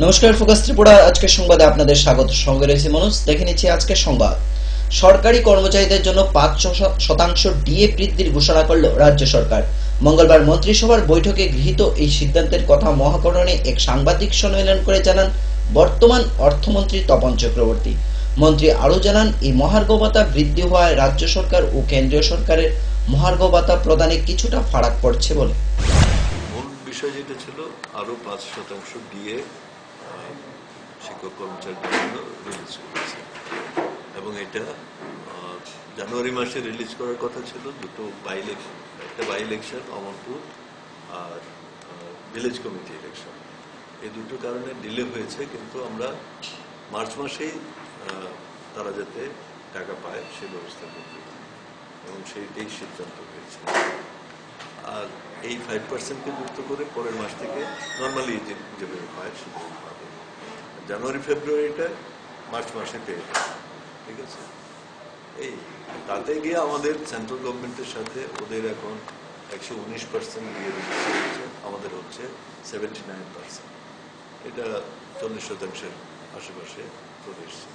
নমস্কার, ফোকাস ত্রিপুরা আজকের সংবাদে আপনাদের স্বাগত। সঙ্গে রয়েছে মনোজ। দেখে নিচ্ছি আজকের সংবাদ। সরকারি কর্মচারীদের জন্য ৫% ডিএ বৃদ্ধির ঘোষণা করল রাজ্য সরকার। মঙ্গলবার মন্ত্রিসভার বৈঠকে গৃহীত এই সিদ্ধান্তের কথা মহাকরণে এক সাংবাদিক সম্মেলন করে জানান বর্তমান অর্থমন্ত্রী তপন চক্রবর্তী। মন্ত্রী আরও জানান, এই মহার্ঘ ভাতা বৃদ্ধি হওয়ায় রাজ্য সরকার ও কেন্দ্রীয় সরকারের মহার্ঘ ভাতা প্রদানে কিছুটা ফারাক পড়ছে বলে। মূল বিষয় যেটা ছিল আরো ৫% ডিএ শিক্ষক কর্মচারীদের জন্য রিলিজ করেছে এবং এটা জানুয়ারি মাসে রিলিজ করার কথা ছিল। দুটো একটা বাই ইলেকশন অমরপুর আর ভিলেজ কমিটি ইলেকশন, এই দুটো কারণে ডিলে হয়েছে, কিন্তু আমরা মার্চ মাসেই তারা যাতে টাকা পায় সে ব্যবস্থা করতে এবং সেইটাই সিদ্ধান্ত হয়েছে। আর এই 5%কে যুক্ত করে পরের মাস থেকে নর্মালি যেভাবে হয় সেভাবে পাবে। জানুয়ারি ফেব্রুয়ারিটা মার্চ মাসে পেয়ে যাবে, ঠিক আছে। এই তাতে গিয়ে আমাদের সেন্ট্রাল গভর্নমেন্টের সাথে ওদের এখন 119% দিয়ে দিচ্ছে, আমাদের হচ্ছে 79%। এটা 40% আশেপাশে চলে এসছে।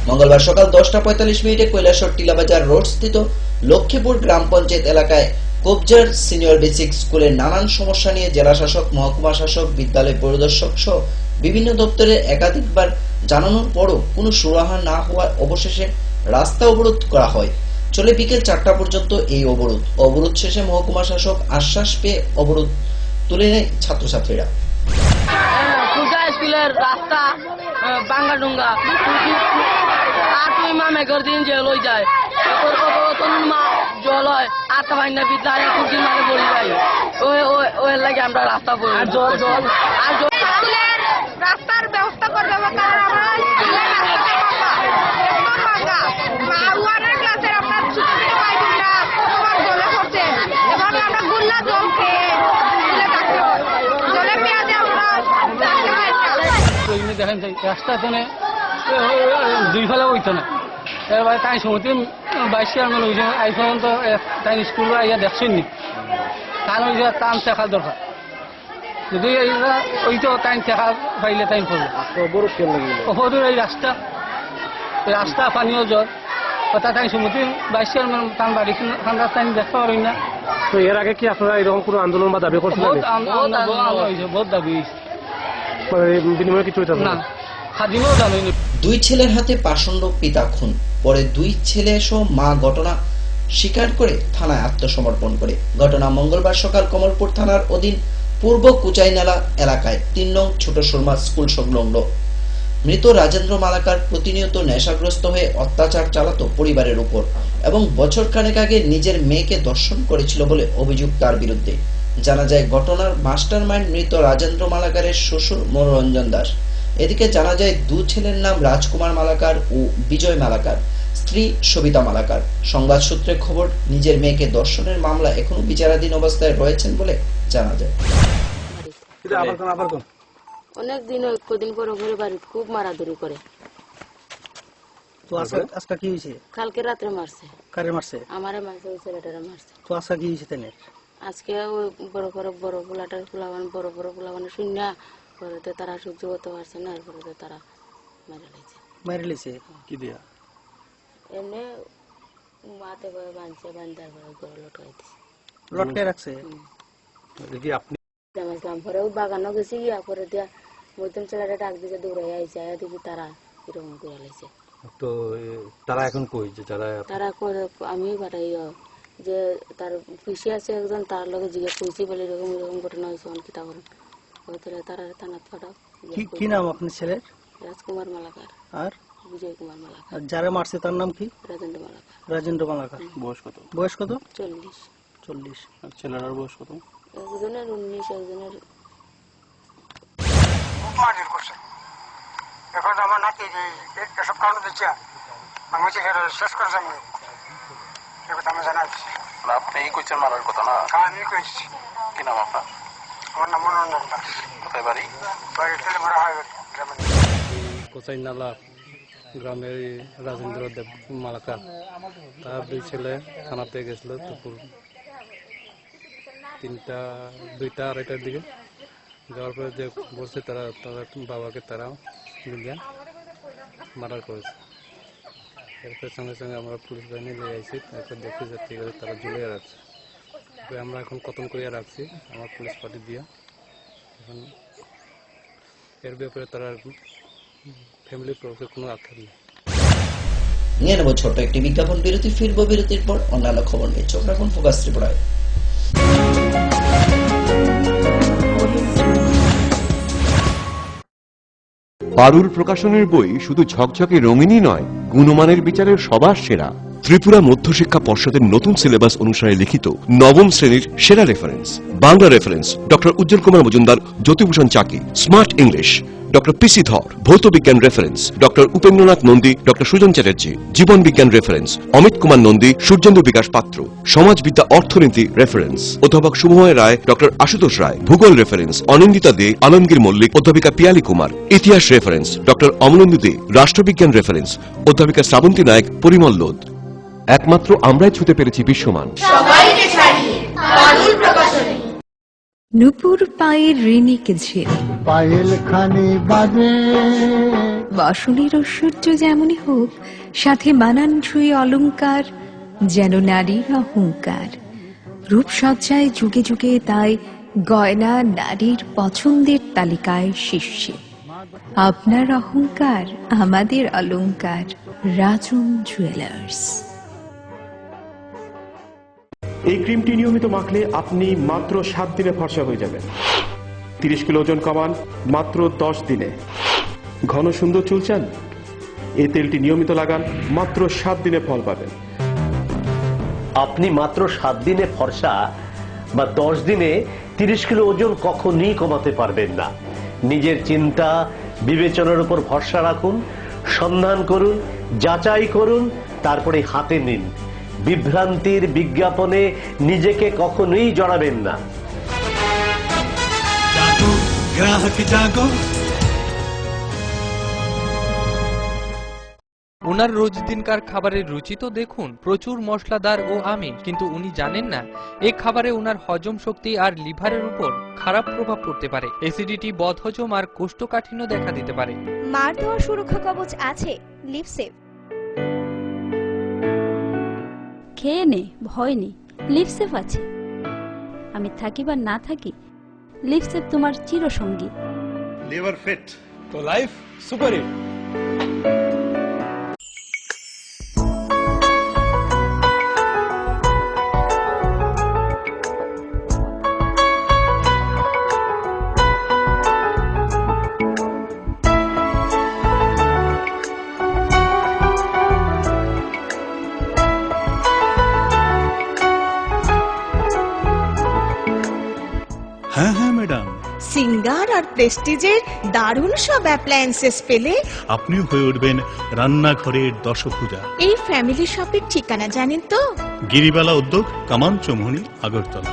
মঙ্গলবার সকাল 10:45 কৈলাসহর টিলাবাজার রোড স্থিত লক্ষ্মীপুর গ্রাম পঞ্চায়েত এলাকায় কবজার সিনিয়র বেসিক স্কুলের নানান সমস্যা নিয়ে জেলা শাসক, মহকুমা শাসক, বিদ্যালয় পরিদর্শক সহ বিভিন্ন দপ্তরে একাধিকবার জানানোর পরও কোনো সুরাহা না হওয়ায় অবশেষে রাস্তা অবরোধ করা হয়। চলে বিকেল 4টা পর্যন্ত এই অবরোধ শেষে মহকুমা শাসক আশ্বাস পেয়ে অবরোধ তুলে নেয় ছাত্রছাত্রীরা। স্কুলের রাস্তা বাঙ্গাডুঙ্গা মামে দিন যে লই যায় জল হয় আটটা বাইনা বিদ্যায় কুটি মানে বলি যায় ওই লাগে আমরা রাস্তা বলি আর জল আর স্কুলের রাস্তার ব্যবস্থা করে দেবো, কারণ আমরা স্কুলের রাস্তাটা ওয়ানের ক্লাসের আপনার ছোট ছোট বাইকগুলা তোমার জলে পড়ছে এবং আমরা গুল্লা জল খেয়ে স্কুলে থাকতে হয়, জলে পেঁয়াজে আমরা দেখেন রাস্তা তো দুই ফেলা হইতো না। এবার তাই সমতি 22 চেয়ারম্যান হয়েছে আই পর্যন্ত তাই স্কুল ইয়া দেখছেন নি, তাই ওই যে টান শেখা দরকার। যদি ওই তো টাইম শেখা পাইলে টাইম পড়বে অবরোধ এই রাস্তা পানীয় জল কথা তাই সমতি 22 চেয়ারম্যান টান বাড়ি ঠান্ডা টাইম দেখতে পারেন না। তো এর আগে কি আপনারা এরকম কোনো আন্দোলন বা দাবি করছেন? বহুত দাবি বিনিময়ে কিছু হইতে না, স্বাধীনও জানেনি। দুই ছেলের হাতে পাষণ্ড পিতা খুন, পরে দুই ছেলে সহ মা ঘটনা স্বীকার করে থানায় আত্মসমর্পণ করে। ঘটনা মঙ্গলবার সকাল কমলপুর থানার অধীন পূর্ব কুচাইনালা এলাকায় 3 নং ছোট সুরমা স্কুল সংলগ্ন। মৃত রাজেন্দ্র মালাকার প্রতিনিয়ত নেশাগ্রস্ত হয়ে অত্যাচার চালাতো পরিবারের উপর এবং বছর খানেক আগে নিজের মেয়েকে ধর্ষণ করেছিল বলে অভিযোগ তার বিরুদ্ধে। জানা যায়, ঘটনার মাস্টার মাইন্ড মৃত রাজেন্দ্র মালাকারের শ্বশুর মনোরঞ্জন দাস। এদিকে জানা যায়, দু ছেলের নাম রাজকুমার মালাকার ও বিজয় মালাকার, স্ত্রী সবিতা মালাকার। সংবাদ সূত্রে খবর, নিজের মেয়েকে ধর্ষণের মামলা এখনো বিচারাধীন অবস্থায় রয়েছেন বলে জানা যায়। অনেক দিন কদিন পর ঘরে বাড়ি খুব মারাধরি করে। তো আজকে কি হয়েছে? কালকে রাত্রে মারছে। কারে মারছে? আমারে মারছে, ওই ছেলেটারে মারছে। তো আজকে কি হয়েছে তেনে? আজকে ওই বড় পোলাটার বড় পোলাবানে শূন্য করে তারা সহ্য করতে পারছে না, এরপরে তারা মেরে লেছে। কি দিয়া? এমনি মাতে করে বাঁধছে, বান্ধার পরে গড়ে লটকাই দিছে, লটকে রাখছে। আপনি আসলাম পরে ওই বাগানো গেছি গিয়া পরে দিয়া মধ্যম ছেলেটা ডাক দিছে, দৌড়াই আইছে, দেখি তারা এরকম করে লাইছে। তো তারা এখন কই যে তারা আমি পাঠাই যে তার পিসি আছে একজন, তার লগে জিজ্ঞেস করছি বলে এরকম এরকম ঘটনা হয়েছে, অনেক কিতা করেন তারা থানাত পাঠাও। কি নাম আপনার ছেলের? রাজকুমার মালাকার আর বিজয় কুমার মালাকার। আর যারা মারছে তার নাম কি? রাজেন্দ্র মালাকার। রাজেন্দ্র মালাকার। বয়স কত? 40। আর ছেলের বয়স কত? একজনের 19, একজনের এখন আমার নাকি এসব কারণ দিচ্ছে আমি শেষ করে যাবো, আমি জানাচ্ছি। আপনি কইছেন মারার কথা না? আমি কইছি। কি নাম আপনার? আমার নাম মনোরঞ্জন দাস। কোথায় বাড়ি? বাড়ি তেলে মারা হয় গ্রামের। কোচাইনালা গ্রামের রাজেন্দ্র দেব মালাকার, তার 2 ছেলে থানাতে গেছিল দুপুর 2টা 2:30টার দিকে। যাওয়ার পরে যে বলছে তারা বাবাকে তারাও মিলিয়া মার্ডার করেছে। এরপর সঙ্গে সঙ্গে আমরা পুলিশ বাহিনী নিয়ে আসছি, তারপর দেখি যে ঠিক আছে তারা ঝুলিয়ে রাখছে। আমরা এখন কতন করিয়া রাখছি আমার পুলিশ পার্টি দিয়ে। এখন এর ব্যাপারে তারা ফ্যামিলির তরফে কোনো আক্ষেপ নেই। নিয়ে নেব ছোট্ট একটি বিজ্ঞাপন বিরতি, ফিরবো বিরতির পর অন্যান্য খবর নিয়ে। চোখ রাখুন ফোকাস ত্রিপুরায়। পারুল প্রকাশনের বই শুধু ঝকঝকে রঙিনই নয়, গুণমানের বিচারের সবার সেরা। ত্রিপুরা মধ্যশিক্ষা পর্ষদের নতুন সিলেবাস অনুসারে লিখিত নবম শ্রেণীর সেরা reference. Bangla reference doctor Ujjwal Kumar Majumdar, Jyotibhushan Chaki. Smart English doctor PC Dhar. ভৌত বিজ্ঞান reference doctor Upendranath Nandi, doctor Sujan Chatterjee. জীবন বিজ্ঞান রেফারেন্স অমিত কুমার নন্দী, সূর্যেন্দু বিকাশ পাত্র। সমাজবিদ্যা অর্থনীতি রেফারেন্স অধ্যাপক শুভময় রায়, ডক্টর আশুতোষ রায়। ভূগোল রেফারেন্স অনিন্দিতা দে, আলমগীর মল্লিক, অধ্যাপিকা পিয়ালি কুমার। ইতিহাস রেফারেন্স ডক্টর অমলেন্দু দে। রাষ্ট্রবিজ্ঞান রেফারেন্স অধ্যাপিকা শ্রাবন্তী নায়ক, পরিমল লোধ। একমাত্র আমরাই ছুতে পেরেছি বিশ্বমান। নুপুর পায়ের ঋণিক ঝিল, পায়েল খানি বাজে বাসনের ঐশ্বর্য যেমনই হোক, সাথে মানানসই অলংকার, যেন নারীর অহংকার। রূপসজ্জায় যুগে যুগে তাই গয়না নারীর পছন্দের তালিকায় শীর্ষে। আপনার অহংকার আমাদের অলংকার, রাজন জুয়েলার্স। এই ক্রিমটি নিয়মিত মাখলে আপনি মাত্র 7 দিনে ফর্সা হয়ে যাবেন। 30 কিলো ওজন কমান মাত্র 10 দিনে। ঘন সুন্দর চুল চান? এই তেলটি নিয়মিত লাগান, মাত্র 7 দিনে ফল পাবেন। আপনি মাত্র 7 দিনে ফর্সা বা 10 দিনে 30 কিলো ওজন কখনই কমাতে পারবেন না। নিজের চিন্তা বিবেচনার উপর ভরসা রাখুন, সন্ধান করুন, যাচাই করুন, তারপরে হাতে নিন। বিভ্রান্তির বিজ্ঞাপনে নিজেকে কখনোই জড়াবেন না। গ্রাহক জাগো। ওনার রোজ দিনকার খাবারের রুচি তো দেখুন, প্রচুর মশলাদার ও আমিষ, কিন্তু উনি জানেন না এই খাবারে ওনার হজম শক্তি আর লিভারের উপর খারাপ প্রভাব পড়তে পারে। অ্যাসিডিটি, বদহজম আর কোষ্ঠকাঠিন্য দেখা দিতে পারে। মার দেওয়ার সুরক্ষা কবচ আছে লিভসেভ। খেয়ে নে, ভয় নেই, লিভসেভ আছে। আমি থাকি বা না থাকি, লিভসেভ তোমার চিরসঙ্গী। লিভার ফিট তো লাইফ সুপার হিট। হ্যাঁ হ্যাঁ ম্যাডাম, সিঙ্গার আর প্রেস্টিজের দারুণ সব অ্যাপ্লায়েন্সেস পেলে আপনিও হয়ে উঠবেন রান্নাঘরের দশভুজা। এই ফ্যামিলি শপের ঠিকানা জানেন তো? গিরিবালা উদ্যোগ, কামান চৌমুহনী, আগরতলা।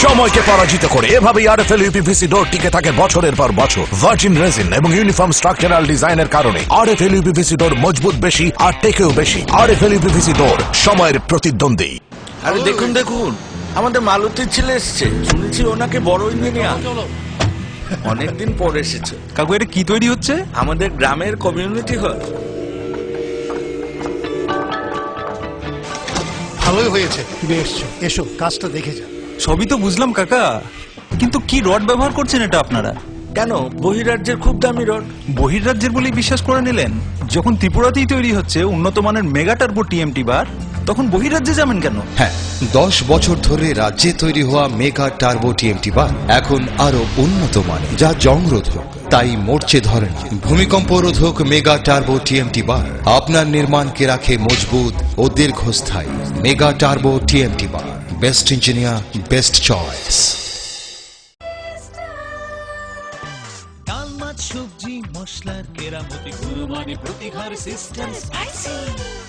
সময়কে পরাজিত করে এভাবেই আরএফএল ইউপিভিসি ডোর টিকে থাকে বছরের পর বছর। ভার্জিন রেজিন এবং ইউনিফর্ম স্ট্রাকচারাল ডিজাইনের কারণে আরএফএল ইউপিভিসি ডোর মজবুত বেশি আর টেকেও বেশি। আরএফএল ইউপিভিসি ডোর, সময়ের প্রতিদ্বন্দ্বী। আরে দেখুন দেখুন, আমাদের মালতীর ছেলে এসছে, শুনেছি ওনাকে বড় ইঞ্জিনিয়ার। অনেকদিন পর এসেছে। কাকু এটা কি তৈরি হচ্ছে? আমাদের গ্রামের কমিউনিটি হল। ভালোই হয়েছে তুমি এসছো, এসো কাজটা দেখে যা। সবই তো বুঝলাম কাকা, কিন্তু কি রড ব্যবহার করছেন এটা আপনারা? কেন, বহিরাজ্যের খুব দামি রড। বহিরাজ্যের বলেই বিশ্বাস করে নিলেন? যখন ত্রিপুরাতেই তৈরি হচ্ছে উন্নত মানের মেগা টার্বো টিএমটি বার, তখন বহিরাজ্যে যাবেন কেন? হ্যাঁ, 10 বছর ধরে রাজ্যে তৈরি হওয়া মেগা টার্বো টিএমটি বার এখন আরো উন্নত মানের, যা জং রোধক, তাই মরচে ধরে না। ভূমিকম্প রোধক মেগা টার্বো টিএমটি বার আপনার নির্মাণকে রাখে মজবুত ও দীর্ঘস্থায়ী। মেগা টার্বো টিএমটি বার, বেস্ট ইঞ্জিনিয়ার, বেস্ট চয়েস। সবজি মশলার কেরামতি গুণমানে প্রতিঘর সিস্টেম স্পাইসি।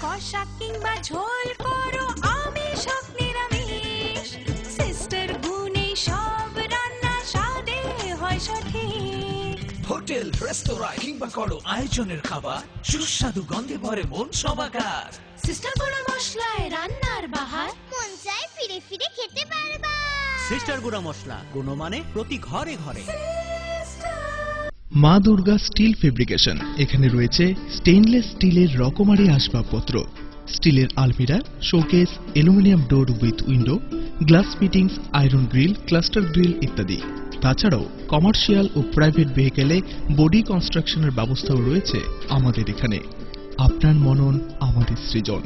কষা কিংবা ঝোল করো আমিষ হোক নিরামিষ, সিস্টার গুণে সব রান্না স্বাদে হয় সঠিক। হোটেল রেস্তোরাঁ কিংবা করো আয়োজনের খাবার, সুস্বাদু গন্ধে ভরে মন সবাকার। সিস্টার গুঁড়া মশলায় রান্নার বাহার, মন চায় ফিরে ফিরে খেতে পারবা। সিস্টার গুঁড়া মশলা, গুণমানে প্রতি ঘরে ঘরে। মা দুর্গা স্টিল ফেব্রিকেশন, এখানে রয়েছে স্টেইনলেস স্টিলের রকমারি আসবাবপত্র, স্টিলের আলমিরা, showcase, aluminium door with window, glass fittings, iron grill, cluster grill ইত্যাদি। তাছাড়াও কমার্শিয়াল ও প্রাইভেট ভেহিকেলে বডি কনস্ট্রাকশনের ব্যবস্থাও রয়েছে আমাদের এখানে। আপনার মনন আমাদের সৃজন।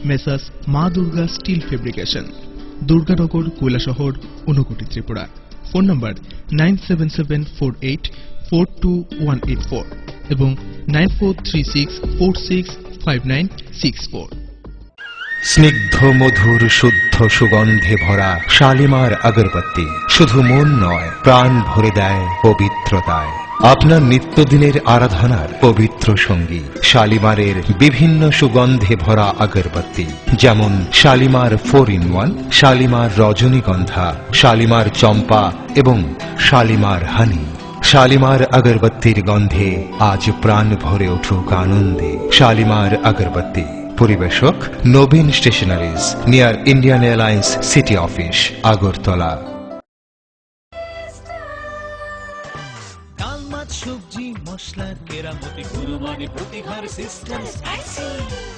Messrs Maa Durga steel fabrication, Durganagar, Kailashahar, Unakoti, Tripura. Phone number 9774842184 এবং 9436465964। স্নিগ্ধ মধুর শুদ্ধ সুগন্ধে ভরা শালিমার আগরবাতি শুধু মন নয়, প্রাণ ভরে দেয় পবিত্রতায়। আপনার নিত্যদিনের আরাধনার পবিত্র সঙ্গী শালিমারের বিভিন্ন সুগন্ধে ভরা আগরবাতি, যেমন শালিমার 4-in-1, শালিমার রজনীগন্ধা, শালিমার চম্পা এবং শালিমার হানি। শালিমার আগরবাতির গন্ধে আজ প্রাণ ভরে উঠুক আনন্দে। শালিমার আগরবাতি। পরিবেশক Nabin stationeries, near Indian Airlines city office, Agartala. সবজি মশলার কেরামতি গুণমানে প্রতিঘর সিস্টেম স্পাইসি।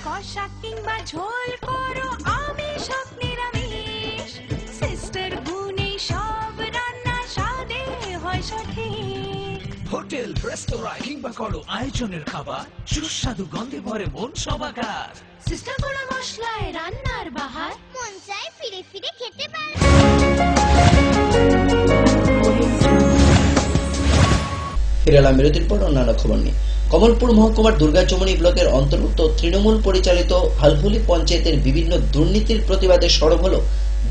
কষা কিংবা ঝোল করো আমিষ হোক নিরামিষ, সিস্টার গুণে সব রান্না স্বাদে হয় সঠিক। হোটেল রেস্তোরাঁ কিংবা করো আয়োজনের খাবার, সুস্বাদু গন্ধে ভরে মন সবাকার। সিস্টার গুঁড়া মশলায় রান্নার বাহার, মন চায় ফিরে ফিরে খেতে পারবা। ফিরে এলাম বিরতির পর অন্যান্য খবর নিয়ে। কমলপুর মহকুমার দুর্গাচমনি ব্লকের অন্তর্ভুক্ত তৃণমূল পরিচালিত হালহুলি পঞ্চায়েতের বিভিন্ন দুর্নীতির প্রতিবাদে সরব হল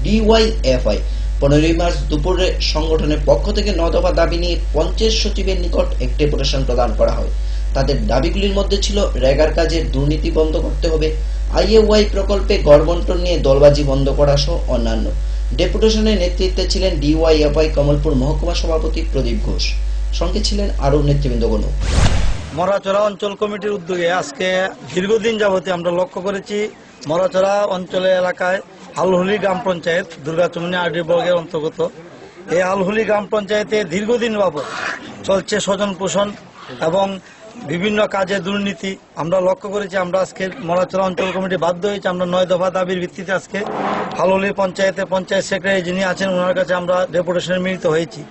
ডিওয়াইএফআই। 15 মার্চ দুপুরে সংগঠনের পক্ষ থেকে 9 দফা দাবি নিয়ে পঞ্চায়েত সচিবের নিকট একটি ডেপুটেশন প্রদান করা হয়। তাদের দাবিগুলির মধ্যে ছিল রেগার কাজের দুর্নীতি বন্ধ করতে হবে, আইএওয়াই প্রকল্পে গড়বন্টন নিয়ে দলবাজি বন্ধ করা সহ অন্যান্য। ডেপুটেশনের নেতৃত্বে ছিলেন ডিওয়াইএফআই কমলপুর মহকুমা সভাপতি প্রদীপ ঘোষ, সঙ্গে ছিলেন আরো নেতৃবৃন্দগণ। মরাচড়া অঞ্চল কমিটির উদ্যোগে আজকে দীর্ঘদিন যাবতে আমরা লক্ষ্য করেছি মরাচড়া অঞ্চলের এলাকায় হালহুলি গ্রাম পঞ্চায়েত দুর্গাচমনি আরডি ব্লকের অন্তর্গত এই হালহুলি গ্রাম পঞ্চায়েতে দীর্ঘদিন বাবদ চলছে স্বজন পোষণ এবং বিভিন্ন কাজে দুর্নীতি আমরা লক্ষ্য করেছি। আমরা আজকে মরাচড়া অঞ্চল কমিটি বাধ্য হয়েছে, আমরা 9 দফা দাবির ভিত্তিতে আজকে হালহুলি পঞ্চায়েতে পঞ্চায়েত সেক্রেটারি যিনি আছেন ওনার কাছে আমরা ডেপুটেশনে মিলিত হয়েছি।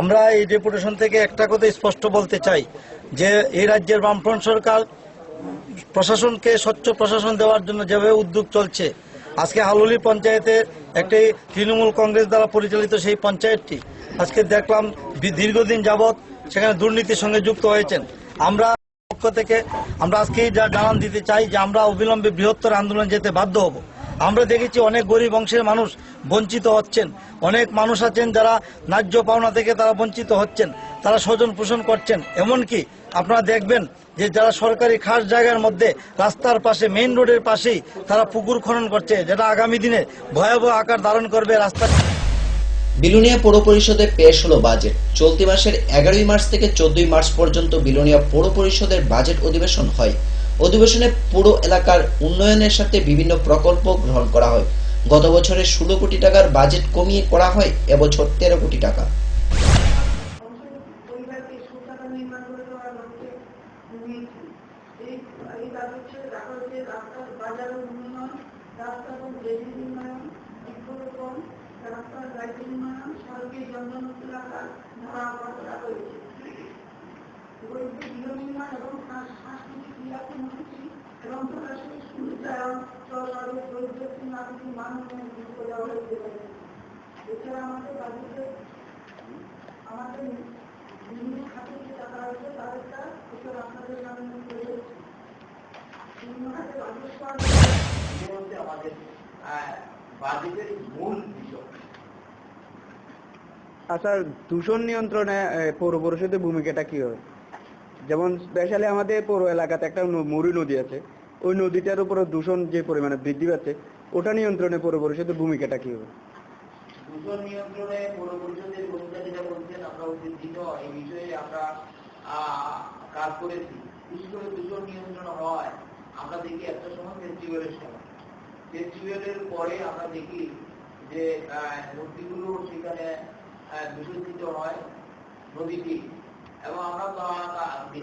আমরা এই ডেপুটেশন থেকে একটা কথা স্পষ্ট বলতে চাই যে এই রাজ্যের বামফ্রন্ট সরকার প্রশাসনকে স্বচ্ছ প্রশাসন দেওয়ার জন্য যেভাবে উদ্যোগ চলছে, আজকে হালহুলি পঞ্চায়েতে একটি তৃণমূল কংগ্রেস দ্বারা পরিচালিত সেই পঞ্চায়েতটি আজকে দেখলাম দীর্ঘদিন যাবৎ সেখানে দুর্নীতির সঙ্গে যুক্ত হয়েছেন। আমরা পক্ষ থেকে আমরা আজকেই যা জানান দিতে চাই যে আমরা অবিলম্বে বৃহত্তর আন্দোলন যেতে বাধ্য হব। আমরা দেখেছি অনেক গরিব অংশের মানুষ বঞ্চিত হচ্ছেন, অনেক মানুষ আছেন যারা ন্যায্য পাওনা থেকে তারা বঞ্চিত হচ্ছেন, তারা স্বজন পোষণ করছেন। এমনকি আপনারা দেখবেন যে যারা সরকারি খাস জায়গার মধ্যে রাস্তার পাশে মেইন রোডের পাশেই তারা পুকুর খনন করছে, যেটা আগামী দিনে ভয়াবহ আকার ধারণ করবে। রাস্তা বিলোনিয়া পৌর পরিষদে পেশ হলো বাজেট। চলতি মাসের 11 মার্চ থেকে 14 মার্চ পর্যন্ত বিলোনিয়া পৌর পরিষদের বাজেট অধিবেশন হয়। অধিবেশনে পুরো এলাকার উন্নয়নের সাথে বিভিন্ন প্রকল্প গ্রহণ করা হয়। গত বছরে 16 কোটি টাকার বাজেট কমিয়ে করা হয় এবছর 13 কোটি টাকা। আচ্ছা, দূষণ নিয়ন্ত্রণে পৌর পরিষদের ভূমিকাটা কি হবে? যেমন স্পেশালি আমাদের পৌর এলাকাতে একটা মুড়ি নদী আছে, ওই নদীটার উপরে দূষণ যে পরিমাণে বৃদ্ধি পাচ্ছে, ওটা নিয়ন্ত্রণে পৌর পরিষদের ভূমিকাটা কি হবে? দূষণ নিয়ন্ত্রণে পৌর পরিষদের ভূমিকা যেটা বলছেন, আমরা উদ্বিগ্ন এই বিষয়ে আমরা কাজ করেছি। বিশেষ করে দূষণ নিয়ন্ত্রণ হয় আমরা দেখি একটা সময় ফেস্টিভ্যালের সময়, ফেস্টিভ্যালের পরে আমরা দেখি যে মূর্তিগুলো সেখানে বিসর্জিত হয় নদীটি, এবং আমরা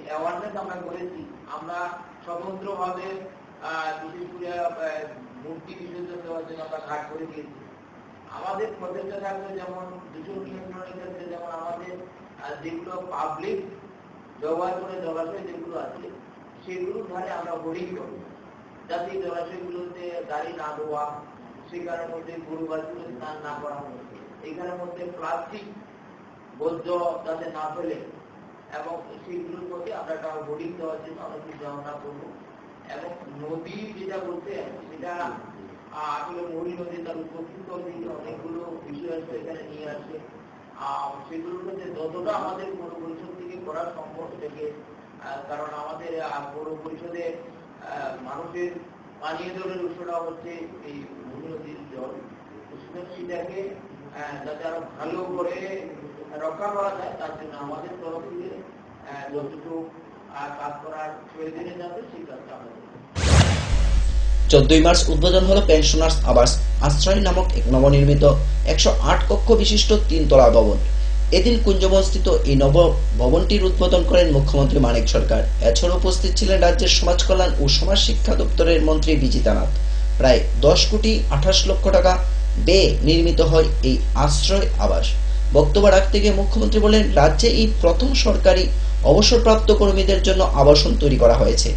অ্যাওয়ারনেস আমরা করেছি। আমরা স্বতন্ত্রভাবে বিশেষ করে মূর্তি বিসর্জন দেওয়ার জন্য আমরা ঘাট করে দিয়েছি। আমাদের প্রচেষ্টা থাকবে যেমন দূষণ নিয়ন্ত্রণের ক্ষেত্রে, যেমন আমাদের যেগুলো পাবলিক ব্যবহার করে জলাশয় যেগুলো আছে সেগুলোর ধারে আমরা হোর্ডিং করব, যাতে জলাশয়গুলোতে গাড়ি না ধোয়া, সেখানের মধ্যে গরু বাছুর স্নান না করা হয়, এখানের মধ্যে প্লাস্টিক বর্জ্য যাতে না ফেলে, এবং সেইগুলোর প্রতি আমরা একটা হোর্ডিং দেওয়ার জন্য আমরা চিন্তা ভাবনা করবো। এবং নদী যেটা বলতে সেটা আসলে মৌরি নদী তার প্রকৃত দিকে অনেকগুলো বিষয় আছে এখানে নিয়ে আসে, সেগুলোর মধ্যে যতটা আমাদের পৌর পরিষদ থেকে করা সম্ভব থেকে, কারণ আমাদের পৌর পরিষদে মানুষের পানীয় জলের উৎসটা হচ্ছে এই মৌরি নদীর জল, সেটাকে যাতে আরো ভালো করে রক্ষা করা যায় তার জন্য আমাদের তরফ থেকে যতটুকু কাজ করার প্রয়োজনে যাবে সেই কাজটা আমরা 14 মার্চ উদ্বোধন হলো পেনশনার্স আবাস আশ্রয় নামক এক নবনির্মিত 108 কক্ষ বিশিষ্ট 3 তলা ভবন। এদিন কুঞ্জবনস্থিত এই নব ভবনটির উদ্বোধন করেন মুখ্যমন্ত্রী মানিক সরকার। এছাড়া উপস্থিত ছিলেন রাজ্যের সমাজ কল্যাণ ও সমাজ শিক্ষা দপ্তরের মন্ত্রী বিজিতা নাথ। প্রায় 10 কোটি 28 লক্ষ টাকা ব্যয়ে নির্মিত হয় এই আশ্রয় আবাস। বক্তব্য রাখতে গিয়ে মুখ্যমন্ত্রী বলেন, রাজ্যে এই প্রথম সরকারি অবসরপ্রাপ্ত কর্মীদের জন্য আবাসন তৈরি করা হয়েছে।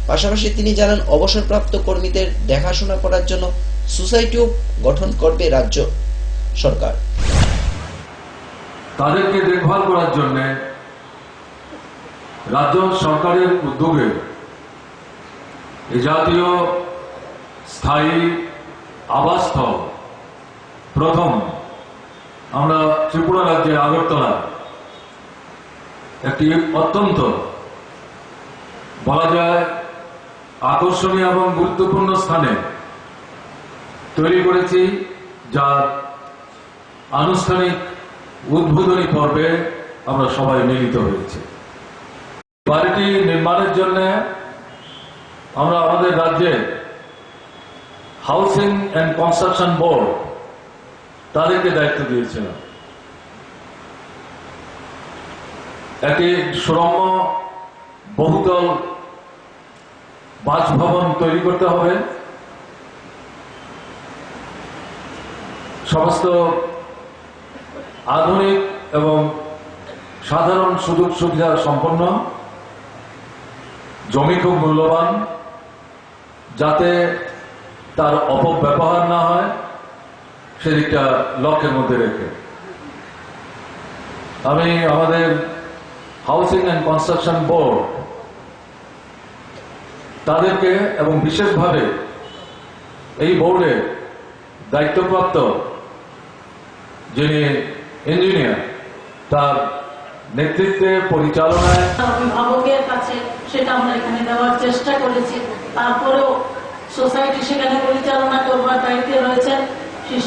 পাশাপাশি তিনি জানান, অবসরপ্রাপ্ত কর্মীদের দেখাশোনা করার জন্য সোসাইটিও গঠন করবে রাজ্য সরকার। তাদেরকে দেখভাল করার জন্য রাজ্য সরকারের উদ্যোগে এই জাতীয় স্থায়ী আবাসস্থল প্রথম আমরা ত্রিপুরা রাজ্যের আগরতলা একটি অত্যন্ত বলা যায় আকর্ষণীয় এবং গুরুত্বপূর্ণ স্থানে তৈরি করেছি, যার আনুষ্ঠানিক উদ্বোধনী পর্বে আমরা সবাই মিলিত হয়েছি। বাড়িটি নির্মাণের জন্য আমরা আমাদের রাজ্যে হাউসিং অ্যান্ড কনস্ট্রাকশন বোর্ড তাদেরকে দায়িত্ব দিয়েছিলাম। একটি সুরম্য বহুতল বাসভবন তৈরি করতে হবে, সমস্ত আধুনিক এবং সাধারণ সুযোগ সুবিধা সম্পন্ন, জমি খুব মূল্যবান, যাতে তার অপব্যবহার না হয় সেদিকটা লক্ষ্যের মধ্যে রেখে আমি আমাদের হাউসিং অ্যান্ড কনস্ট্রাকশন বোর্ড তাদেরকে এবং বিশেষভাবে এই বোর্ডে দায়িত্বপ্রাপ্ত যিনি ইঞ্জিনিয়ার তার নেতৃত্বে পরিচালনায় অভিভাবকের কাছে সেটা আমরা এখানে দেওয়ার চেষ্টা করেছি। তারপরেও সোসাইটি সেখানে পরিচালনা করবার দায়িত্বে রয়েছেন। সেই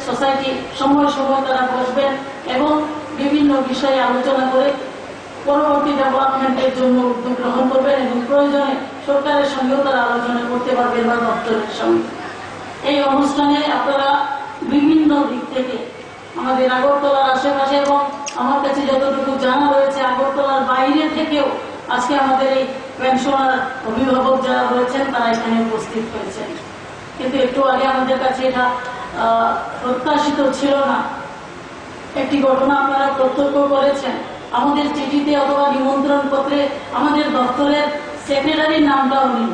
সোসাইটি সময় সময় তারা বসবেন এবং বিভিন্ন বিষয়ে আলোচনা করে পরবর্তী ডেভেলপমেন্টের জন্য উদ্যোগ গ্রহণ করবেন এবং প্রয়োজনে সরকারের সঙ্গেও তারা আলোচনা করতে পারবেন বা দপ্তরের সঙ্গে। এই অনুষ্ঠানে আপনারা বিভিন্ন দিক থেকে আমাদের আগরতলার আশেপাশে এবং আমার কাছে যতটুকু জানা রয়েছে আগরতলার বাইরে থেকেও আজকে আমাদের এই পেনশনার অভিভাবক যারা রয়েছেন তারা এখানে উপস্থিত হয়েছেন। কিন্তু একটু আগে আমাদের কাছে এটা প্রত্যাশিত ছিল না। একটি ঘটনা আপনারা প্রত্যক্ষ করেছেন, আমাদের চিঠিতে অথবা নিমন্ত্রণ পত্রে আমাদের দপ্তরের সেক্রেটারির নামটাও নেই,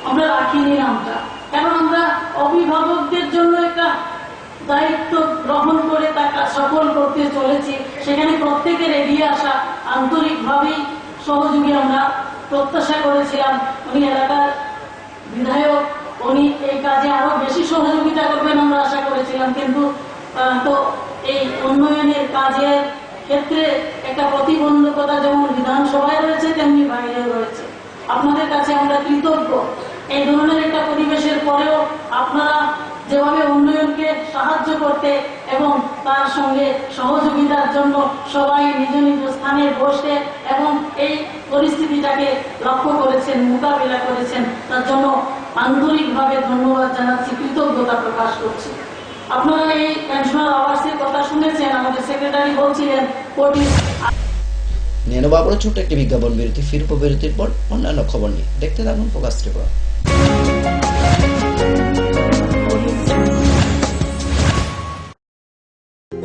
আমরা রাখিনি নামটা, কারণ আমরা অভিভাবকদের জন্য একটা দায়িত্ব গ্রহণ করে তা সফল করতে চলেছি। সেখানে প্রত্যেকের এগিয়ে আসা আন্তরিকভাবেই সহযোগী আমরা প্রত্যাশা করেছিলাম। উনি এলাকার বিধায়ক, উনি এই কাজে আরো বেশি সহযোগিতা করবেন আমরা আশা করেছিলাম, কিন্তু তো এই উন্নয়নের কাজের ক্ষেত্রে একটা প্রতিবন্ধকতা যেমন বিধানসভায় রয়েছে তেমনি বাইরেও রয়েছে। আপনাদের কাছে আমরা কৃতজ্ঞ। এই ধরনের একটা পরিবেশের পরেও আপনারা যেভাবে উন্নয়নকে সাহায্য করতে এবং তার সঙ্গে সহযোগিতার জন্য সবাই নিজ নিজ স্থানে বসে এবং এই পরিস্থিতিটাকে লক্ষ্য করেছেন, মোকাবিলা করেছেন, তার জন্য আন্তরিকভাবে ধন্যবাদ জানাচ্ছি, কৃতজ্ঞতা প্রকাশ করছি। আপনারা এই পেনশনার আবাসের কথা শুনেছেন, আমাদের সেক্রেটারি বলছিলেন নিয়ে নেব আবারও ছোট্ট একটি বিজ্ঞাপন বিরতি। ফিরব বিরতির পর অন্যান্য খবর নিয়ে। দেখতে থাকুন ফোকাস ত্রিপুরা।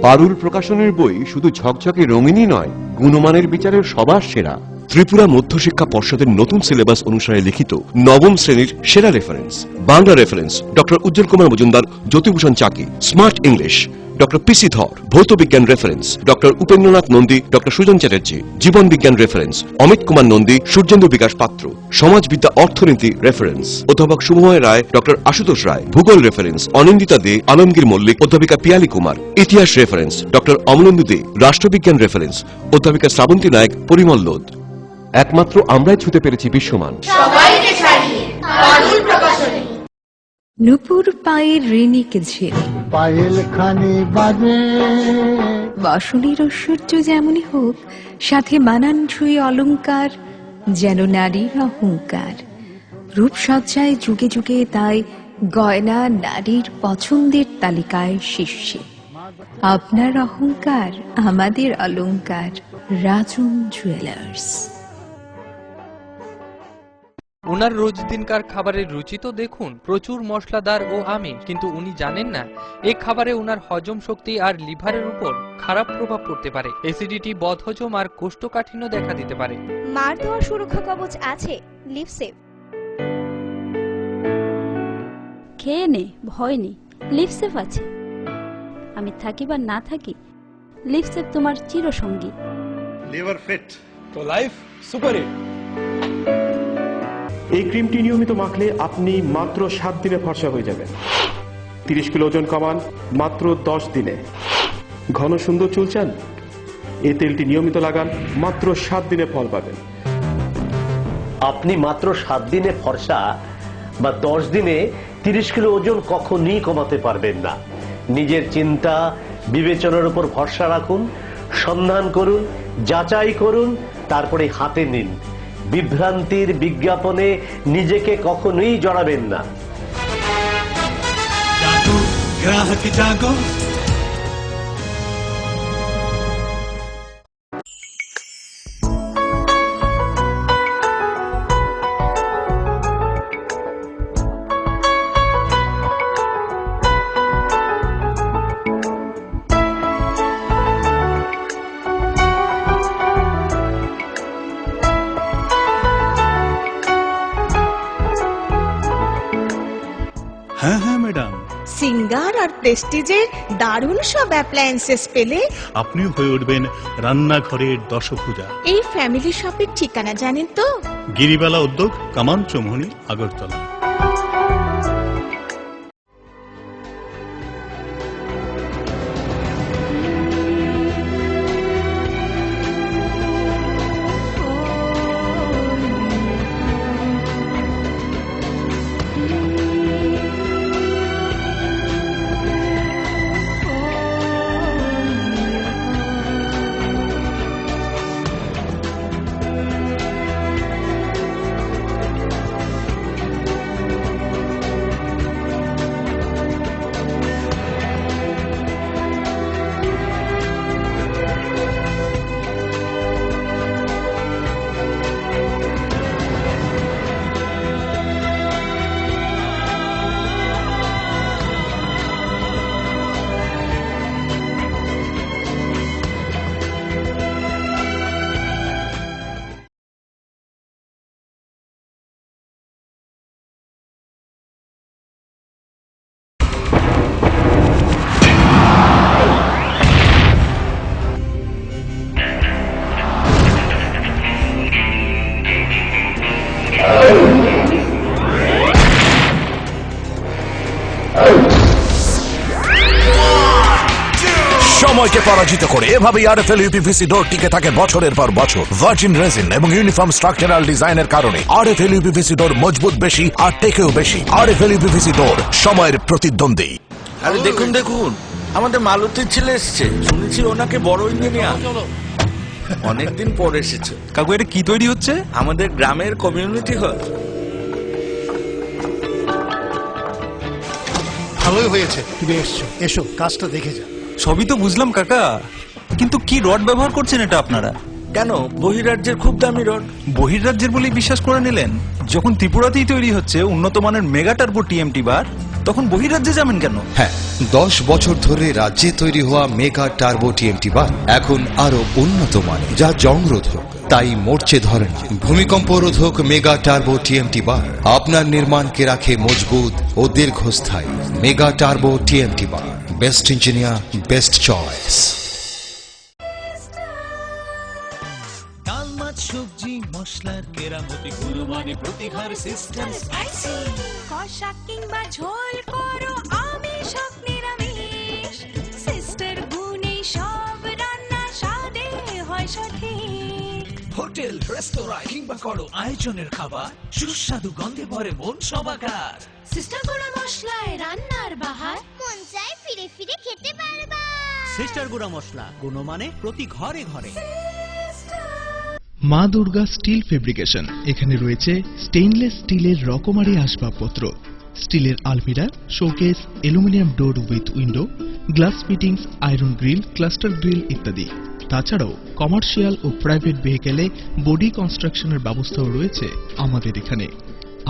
পারুল প্রকাশনের বই শুধু ঝকঝকে রঙিনই নয়, গুণমানের বিচারের সবার সেরা। ত্রিপুরা মধ্যশিক্ষা পর্ষদের নতুন সিলেবাস অনুসারে লিখিত নবম শ্রেণীর সেরা reference. Bangla reference doctor Ujjwal Kumar Majumdar, Jyotibhushan Chaki. Smart English doctor PC Dhar. ভৌত বিজ্ঞান reference doctor Upendranath Nandi, doctor Sujan Chatterjee. জীবন বিজ্ঞান রেফারেন্স অমিত কুমার নন্দী, সূর্যেন্দু বিকাশ পাত্র। সমাজবিদ্যা অর্থনীতি রেফারেন্স অধ্যাপক শুভময় রায়, ডক্টর আশুতোষ রায়। ভূগোল রেফারেন্স অনিন্দিতা দে, আলমগীর মল্লিক, অধ্যাপিকা পিয়ালি কুমার। ইতিহাস রেফারেন্স ডক্টর অমলেন্দু দে। রাষ্ট্রবিজ্ঞান রেফারেন্স অধ্যাপিকা শ্রাবন্তী নায়ক, পরিমল লোদ। একমাত্র আমরাই ছুতে পেরেছি বিশ্বমান। নুপুর পায়ের ঋণিক ঝিল, পায়েল খানি বাজে বাসুলির ঐশ্বর্য যেমনই হোক, সাথে মানানসই অলংকার, যেন নারীর অহংকার। রূপসজ্জায় যুগে যুগে তাই গয়না নারীর পছন্দের তালিকায় শীর্ষে। আপনার অহংকার আমাদের অলংকার, রাজন জুয়েলার্স। ওনার রোজ দিনকার খাবারের রুচি তো দেখুন, প্রচুর মশলাদার ও আমিষ, কিন্তু উনি জানেন না এই খাবারে ওনার হজম শক্তি আর লিভারের উপর খারাপ প্রভাব পড়তে পারে। অ্যাসিডিটি, বদহজম আর কোষ্ঠকাঠিন্য দেখা দিতে পারে। মার দেওয়া সুরক্ষা কবচ আছে লিভসেভ। খেয়ে নে, ভয় নেই, লিভসেভ আছে। আমি থাকি বা না থাকি, লিভসেভ তোমার চিরসঙ্গী। লিভার ফিট তো লাইফ সুপার হিট। এই ক্রিমটি নিয়মিত মাখলে আপনি মাত্র 7 দিনে ফর্সা হয়ে যাবেন। 30 কিলো ওজন কমান মাত্র 10 দিনে। ঘন সুন্দর চুল চান? এই তেলটি নিয়মিত লাগান, মাত্র 7 দিনে ফল পাবেন। আপনি মাত্র 7 দিনে ফর্সা বা 10 দিনে 30 কিলো ওজন কখনই কমাতে পারবেন না। নিজের চিন্তা বিবেচনার উপর ভরসা রাখুন, সন্ধান করুন, যাচাই করুন, তারপরে হাতে নিন। বিভ্রান্তির বিজ্ঞাপনে নিজেকে কখনোই জড়াবেন না। গ্রাহক জাগো। হ্যাঁ হ্যাঁ ম্যাডাম, সিঙ্গার আর প্রেস্টিজের দারুণ সব অ্যাপ্লায়েন্সেস পেলে আপনিও হয়ে উঠবেন রান্নাঘরের দশভুজা। এই ফ্যামিলি শপের ঠিকানা জানেন তো? গিরিবালা উদ্যোগ, কামান চৌমুহনী, আগরতলা। সময়কে পরাজিত করে এভাবেই আরএফএল ইউপিভিসি ডোর টিকে থাকে বছরের পর বছর। ভার্জিন রেজিন এবং ইউনিফর্ম স্ট্রাকচারাল ডিজাইনের কারণে আরএফএল ইউপিভিসি ডোর মজবুত বেশি আর টেকেও বেশি। আরএফএল ইউপিভিসি ডোর সময়ের প্রতিদ্বন্দ্বী। আরে দেখুন দেখুন, আমাদের মালতীর ছেলে এসছে, শুনেছি ওনাকে বড় ইঞ্জিনিয়ার। অনেকদিন পর এসেছে। কাকু এটা কি তৈরি হচ্ছে? আমাদের গ্রামের কমিউনিটি হল। ভালোই হয়েছে তুমি এসছো, এসো কাজটা দেখে যা। সবই তো বুঝলাম কাকা, কিন্তু কি রড ব্যবহার করছেন এটা আপনারা? কেন, বহিরাজ্যের খুব দামি রড। বহিরাজ্যের বলেই বিশ্বাস করে নিলেন? যখন ত্রিপুরাতেই তৈরি হচ্ছে উন্নত মানের মেগা টার্বো টিএমটি বার, তখন বহিরাজ্যে যাবেন কেন? হ্যাঁ, 10 বছর ধরে রাজ্যে তৈরি হওয়া মেগা টার্বো টিএমটি বার এখন আরো উন্নত মানের, যা জংরোধক, তাই মরচে ধরে না। ভূমিকম্প রোধক মেগা টার্বো টিএমটি বার আপনার নির্মাণকে রাখে মজবুত ও দীর্ঘস্থায়ী। মেগা টার্বো টিএমটি বার, বেস্ট ইঞ্জিনিয়ার, বেস্ট চয়েস। ডাল মাছ সবজি মশলার কেরামতি গুণমানে প্রতিহার সিস্টেম স্পাইসি। কষা কিংবা ঝোল করো আমিষ হোক নিরামিষ, সিস্টার গুণে সব রান্না স্বাদে হয় সঠিক। হোটেল রেস্তোরাঁ কিংবা করো আয়োজনের খাবার, সুস্বাদু গন্ধে ভরে মন সবাকার। সিস্টার গুঁড়া মশলায় রান্নার বাহার, মন চাই ফিরে ফিরে খেতে পারবা। সিস্টার গুঁড়া মশলা, গুণমানে প্রতি ঘরে ঘরে। মা দুর্গা স্টিল ফেব্রিকেশন, এখানে রয়েছে স্টেইনলেস স্টিলের রকমারি আসবাবপত্র, স্টিলের আলমিরা, showcase, aluminium door with window, glass fittings, iron grill, cluster grill ইত্যাদি। তাছাড়াও কমার্শিয়াল ও প্রাইভেট ভেহিকেলে বডি কনস্ট্রাকশনের ব্যবস্থাও রয়েছে আমাদের এখানে।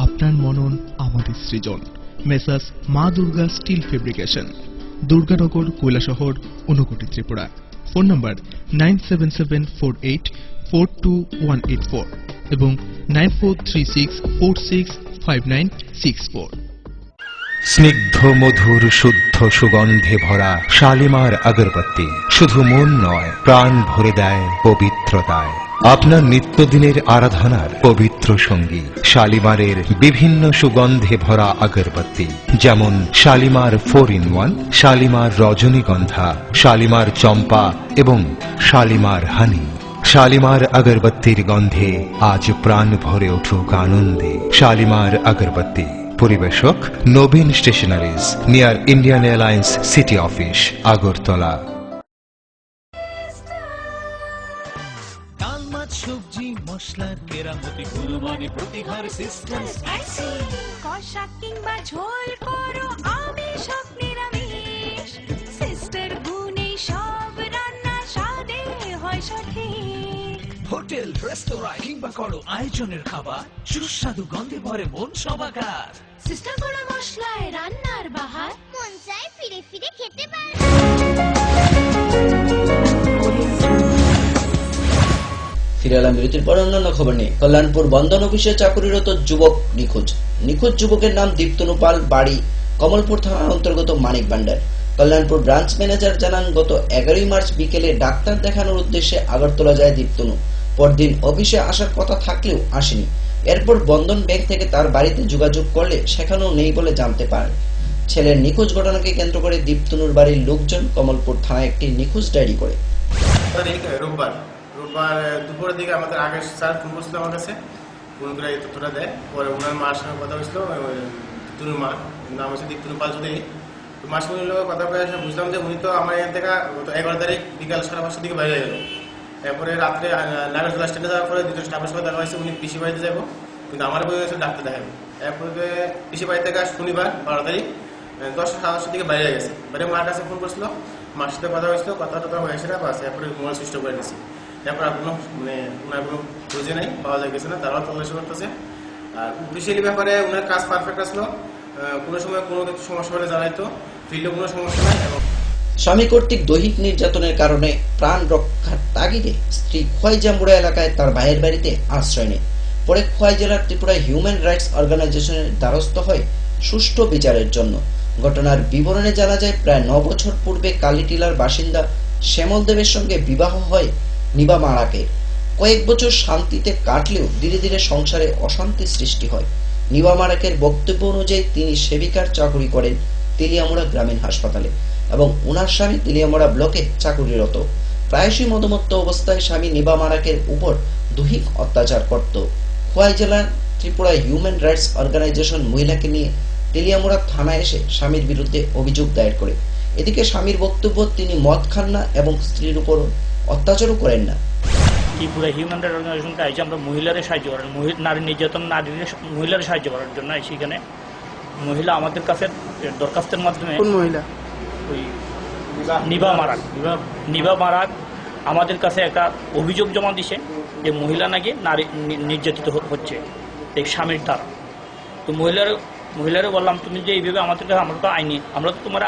আপনার মনন আমাদের সৃজন। Messrs Maa Durga steel fabrication, Durganagar, Kailashahar, Unakoti, Tripura. Phone number 9774842184 এবং 9436465964। স্নিগ্ধ মধুর শুদ্ধ সুগন্ধে ভরা শালিমার আগরবাতি শুধু মন নয়, প্রাণ ভরে দেয় পবিত্রতায়। আপনার নিত্যদিনের আরাধনার পবিত্র সঙ্গী শালিমারের বিভিন্ন সুগন্ধে ভরা আগরবাতি, যেমন শালিমার 4-in-1, শালিমার রজনীগন্ধা, শালিমার চম্পা এবং শালিমার হানি। শালিমার আগরবাতির গন্ধে আজ প্রাণ ভরে উঠুক আনন্দে। শালিমার আগরবাতি। পরিবেশক Nabin stationeries, near Indian Airlines city office, Agartala. ডাল মাছ সবজি মশলার কেরামতি গুণমানে প্রতিহার সিস্টেম স্পাইসি। কষা কিংবা ঝোল করো আমিষ হোক নিরামিষ, সিস্টার গুণে সব রান্না স্বাদে হয় সঠিক। হোটেল রেস্তোরাঁ কিংবা করো আয়োজনের খাবার, সুস্বাদু গন্ধে ভরে মন সবাকার। সিস্টার গুঁড়া মশলায় রান্নার বাহার, মন চাই ফিরে ফিরে খেতে পারবা। ফিরে এলাম বিরতির পর অন্যান্য খবর নিয়ে। কল্যাণপুর বন্ধন অফিসে চাকরিরত যুবক নিখোঁজ। নিখোঁজ যুবকের নাম দীপ্তনু পাল, বাড়ি কমলপুর থানার অন্তর্গত মানিক ভান্ডার। কল্যাণপুর ব্রাঞ্চ ম্যানেজার জানান, গত 11 মার্চ বিকেলে ডাক্তার দেখানোর উদ্দেশ্যে আগরতলা যায় দীপ্তনু। পরদিন অফিসে আসার কথা থাকলেও আসেনি। এরপর বন্ধন ব্যাংক থেকে তার বাড়িতে যোগাযোগ করলে সেখানেও নেই বলে জানতে পারেন। ছেলের নিখোঁজ ঘটনাকে কেন্দ্র করে দীপ্তনুর বাড়ির লোকজন কমলপুর থানায় একটি নিখোঁজ ডায়েরি করে। রোববার দুপুরের দিকে আমাদের আগে স্যার ফোন করছিল আমার কাছে, ফোন করে এই তথ্যটা দেয়। পরে ওনার মার সঙ্গে কথা হয়েছিল, দীপ্তনুর মা, নাম হচ্ছে দীপ্তনু পাল চৌধুরী। তো মাস উনির কথা বলে বুঝলাম যে উনি তো আমার এখান থেকে গত 11 তারিখ বিকাল 5:30 দিকে বাইরে গেল। এরপরে রাত্রে নাগরদোলা স্ট্যান্ডে যাওয়ার পরে দ্বিতীয় স্টাফের সঙ্গে দেখা হয়েছে, উনি পিসি বাড়িতে যাবো, কিন্তু আমার বই হয়েছে ডাক্তার দেখাবো। এরপরে পিসি বাড়ি থেকে শনিবার 12 তারিখ 10:30 দিকে বাইরে গেছে। বাইরে মার কাছে ফোন করছিল, মার সাথে কথা হয়েছিল, কথা হয়েছে না, বাস এরপরে মোবাইল সুইচ অফ করে দিয়েছি। এরপর আর কোনো ওনার কোনো খুঁজে নেই, পাওয়া যায় গেছে না, তারাও তল্লাশি করতেছে। আর অফিসিয়ালি ব্যাপারে ওনার কাজ পারফেক্ট আসলো, কোনো সময় কোনো কিছু সমস্যা হলে জানাইতো, ফিল্ডে কোনো সমস্যা নাই। এবং স্বামী কর্তৃক দৈহিক নির্যাতনের কারণে প্রাণ রক্ষার তাগিদে স্ত্রী খোয়াই জাম্বুড়া এলাকায় তার ভাইয়ের বাড়িতে আশ্রয় নেয়। পরে খোয়াই জেলার ত্রিপুরা হিউম্যান রাইটস অর্গানাইজেশনের দ্বারস্থ হয় সুষ্ঠু বিচারের জন্য। ঘটনার বিবরণে জানা যায়, প্রায় 9 বছর পূর্বে কালীটিলার বাসিন্দা শ্যামল দেবের সঙ্গে বিবাহ হয় নিবা মারাকের। কয়েক বছর শান্তিতে কাটলেও ধীরে ধীরে সংসারে অশান্তি সৃষ্টি হয়। নিবা মারাকের বক্তব্য অনুযায়ী তিনি সেবিকার চাকরি করেন তেলিয়ামুড়া গ্রামীণ হাসপাতালে। এবং উনার স্বামী তেলিয়ামুড়া ব্লকে চাকুরিরত। প্রায়শই মদমত্ত অবস্থায় স্বামী নিবা মারাকের উপর দৈহিক অত্যাচার করত। খোয়াই জেলার ত্রিপুরা হিউম্যান রাইটস অর্গানাইজেশন মহিলাকে নিয়ে তেলিয়ামুড়া থানায় এসে স্বামীর বিরুদ্ধে অভিযোগ দায়ের করে। এদিকে স্বামীর বক্তব্য তিনি মদ খান না এবং স্ত্রীর উপর অত্যাচারও করেন না। ত্রিপুরা হিউম্যান রাইটস অর্গানাইজেশনটা আইসি আমরা মহিলাদের সাহায্য করার, নারী নির্যাতন মহিলাদের সাহায্য করার জন্য আইসি এখানে। মহিলা আমাদের কাছে দরখাস্তের মাধ্যমে, কোন মহিলা? ওই নিবা মারাক আমাদের কাছে একটা অভিযোগ জমা দিছে যে মহিলা নাকি নারী নির্যাতিত হচ্ছে এই স্বামীর দ্বারা। তো মহিলারে বললাম তুমি যে এইভাবে আমাদের কাছে, আমরা তো তোমার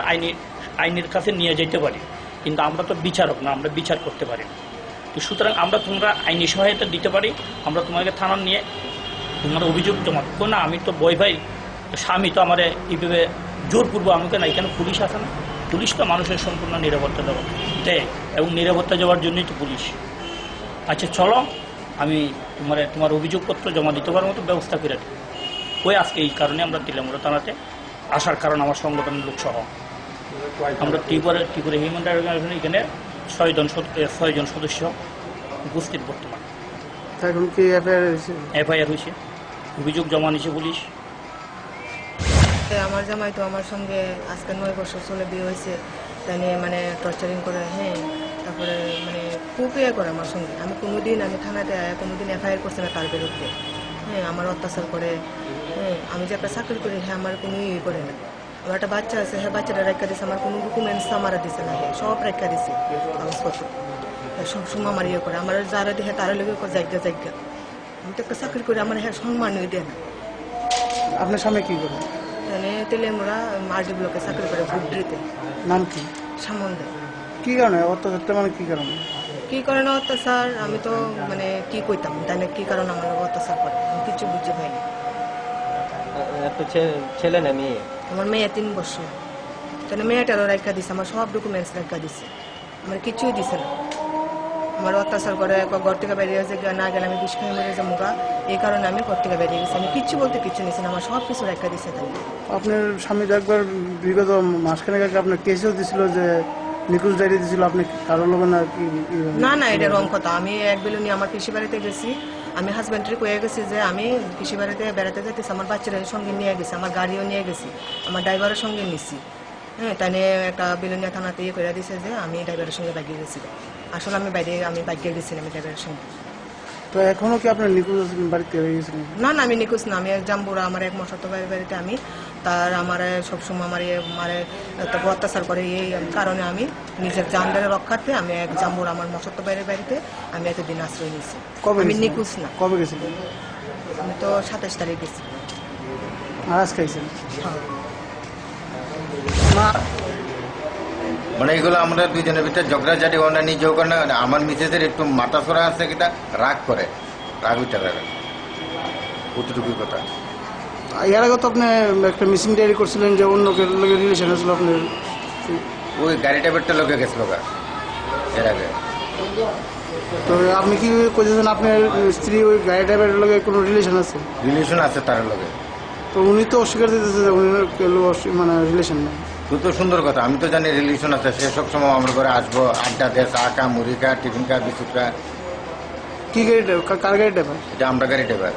আইনের কাছে নিয়ে যেতে পারি, কিন্তু আমরা তো বিচারক না, আমরা বিচার করতে পারি না। তো সুতরাং আমরা তোমরা আইনি সহায়তা দিতে পারি, আমরা তোমাকে থানা নিয়ে তোমার অভিযোগ জমা দেবো না। আমি তো বই ভাই স্বামী তো আমার এইভাবে জোরপূর্বক আমাকে না, এখানে পুলিশ আছে না, পুলিশ তো মানুষের সম্পূর্ণ নিরাপত্তা দেয় এবং নিরাপত্তা যাওয়ার জন্যই তো পুলিশ। আচ্ছা চলো, আমি তোমার অভিযোগপত্র জমা দিতে পারার মতো ব্যবস্থা করে দিই। ওই আজকে এই কারণে আমরা তেলিয়ামুড়া থানাতে আসার কারণ আমার সংগঠনের লোক সহ আমরা ত্রিপুরা হিউম্যান রাইটস অর্গানাইজেশন এখানে 6 জন সদস্য উপস্থিত বর্তমান। এখন কি এফআইআর হয়েছে, অভিযোগ জমা নিয়েছে পুলিশ। আমার জামাই তো আমার সঙ্গে আজকে 9 বছর চলে বিয়ে হয়েছে, তাই নিয়ে মানে টর্চারিং করে, হ্যাঁ, তারপরে মানে খুব ইয়ে করে আমার সঙ্গে। আমি থানাতে কোনোদিন এফআইআর করছি না তার বিরুদ্ধে, হ্যাঁ, আমার অত্যাচার করে, হ্যাঁ, আমি যে একটা চাকরি করি, হ্যাঁ, আমার কোনো ইয়ে করে না। আমার একটা বাচ্চা আছে, হ্যাঁ, বাচ্চাটা রেখা দিছে, আমার কোনো ডকুমেন্টস আমার দিছে না, হ্যাঁ, সব রেখা দিছে কাগজপত্র, সব সময় আমার ইয়ে করে, আমার যারা দেখে তারা লেগে জায়গা আমি তো একটা চাকরি করি, আমার হ্যাঁ সম্মানই দেয় না। আপনার স্বামী কি করে? তেলিয়ামুড়া আরডি ব্লকে চাকরি করে, গুড্রিতে। নাম কি? সামন্দে। কি কারণে অত্যাচারটা, মানে কি কারণে? কি কারণে অত্যাচার আমি তো মানে কি কইতাম, তাই না, কি কারণে আমার অত্যাচার করে আমি কিছু বুঝতে পাইনি। ছেলে না মেয়ে? আমার মেয়ে 3 বছর। তাহলে মেয়েটারও রেখা দিছে, আমার সব ডকুমেন্টস রেখা দিছে, আমার কিছুই দিছে না। আমার অত্যাচার করে ঘর থেকে বেরিয়ে গেছে, না গেলে আমি বিষ খেয়ে মেরে যাবো, এই কারণে আমি ঘর থেকে বেরিয়ে গেছি। আমি কিচ্ছু বলতে কিচ্ছু নিছি না, আমার সব কিছু রেখা দিছে। তাই আপনার স্বামী তো একবার বিগত মাসখানেক আগে আপনার কেসও দিছিল যে নিখোঁজ ডায়েরি দিছিল, আপনি কারোর লোক না কি? না, এটা রং কথা। আমি এক বেলুনি আমার পিসি বাড়িতে গেছি, আমি হাজব্যান্ডের কয়ে গেছি যে আমি পিসি বাড়িতে বেড়াতে যেতেছি, আমার বাচ্চাদের সঙ্গে নিয়ে গেছি, আমার গাড়িও নিয়ে গেছি, আমার ড্রাইভারের সঙ্গে নিছি, হ্যাঁ, তাই নিয়ে একটা বেলুনিয়া থানাতে ইয়ে করে দিছে যে আমি ড্রাইভারের সঙ্গে বাইকে গেছি। আসলে আমি বাইকে গেছি, আমি ড্রাইভারের সঙ্গে। তো এখনো কি আপনার নিখোঁজ বাড়িতে হয়ে গেছে? না, আমি নিখোঁজ না, আমি এক জাম্বুরা, আমার এক মশাতো বাড়িতে আমি আমার সবসময় আমার অত্যাচার করে, এই কারণে আমি নিজের জানদারে রক্ষার্থে আমি এক জাম্বুরা আমার মশাতো বাড়িতে আমি এতদিন আশ্রয় নিয়েছি। আমি নিখোঁজ না। কবে গেছিলেন? আমি তো 27 তারিখ গেছি। আজ খাইছেন? মানে এগুলো আমরা দুইজনের ভিতরে ঝগড়াঝাটি ওনা নিজেও করে না, আমার মিসেসের একটু মাথা সরা আছে, কিটা রাগ করে, রাগ উঠে যাবে, কতটুকু কথা। এর আগে তো আপনি একটা মিসিং ডায়েরি করছিলেন যে অন্য লোকের রিলেশন ছিল আপনার, ওই গাড়িটা বেরটা লোকে গেছিল এর আগে। তো আপনি কি কইতেছেন আপনার স্ত্রী ওই গাড়ি ড্রাইভারের লগে কোনো রিলেশন আছে? রিলেশন আছে তার লগে। তো উনি তো অস্বীকার দিতেছে যে উনি মানে রিলেশন নেই। তো সুন্দর কথা, আমি তো জানি রিলেশন আছে। সে সব সময় আমার ঘরে আসবো, আড্ডা দেয়, চা খা, মুড়ি খা, টিফিন খা, বিস্কুট খা। কি গাড়ি ড্রাইভার? কার গাড়ি ড্রাইভার? এটা আমরা গাড়ি ড্রাইভার।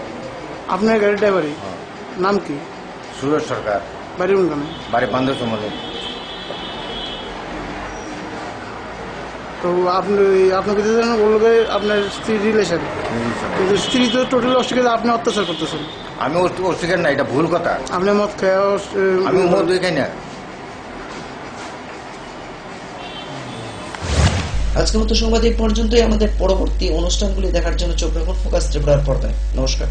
আপনার গাড়ি ড্রাইভারই? নাম কি? সুরজ সরকার। বাড়ি কোনখানে? বাড়ি বান্ধবসমলে। তো আপনি বলতেছেন ওর লগে আপনার স্ত্রীর রিলেশন, কিন্তু স্ত্রী তো টোটালি অস্বীকার, আপনি অত্যাচার করতেছেন। আমি অস্বীকার না, এটা ভুল কথা। আপনি মদ খায়? আমি মদ খাই না। আজকের মতো সংবাদ এই পর্যন্তই। আমাদের পরবর্তী অনুষ্ঠানগুলি দেখার জন্য চোখ রাখুন ফোকাস ত্রিপুরার পর্দায়। নমস্কার।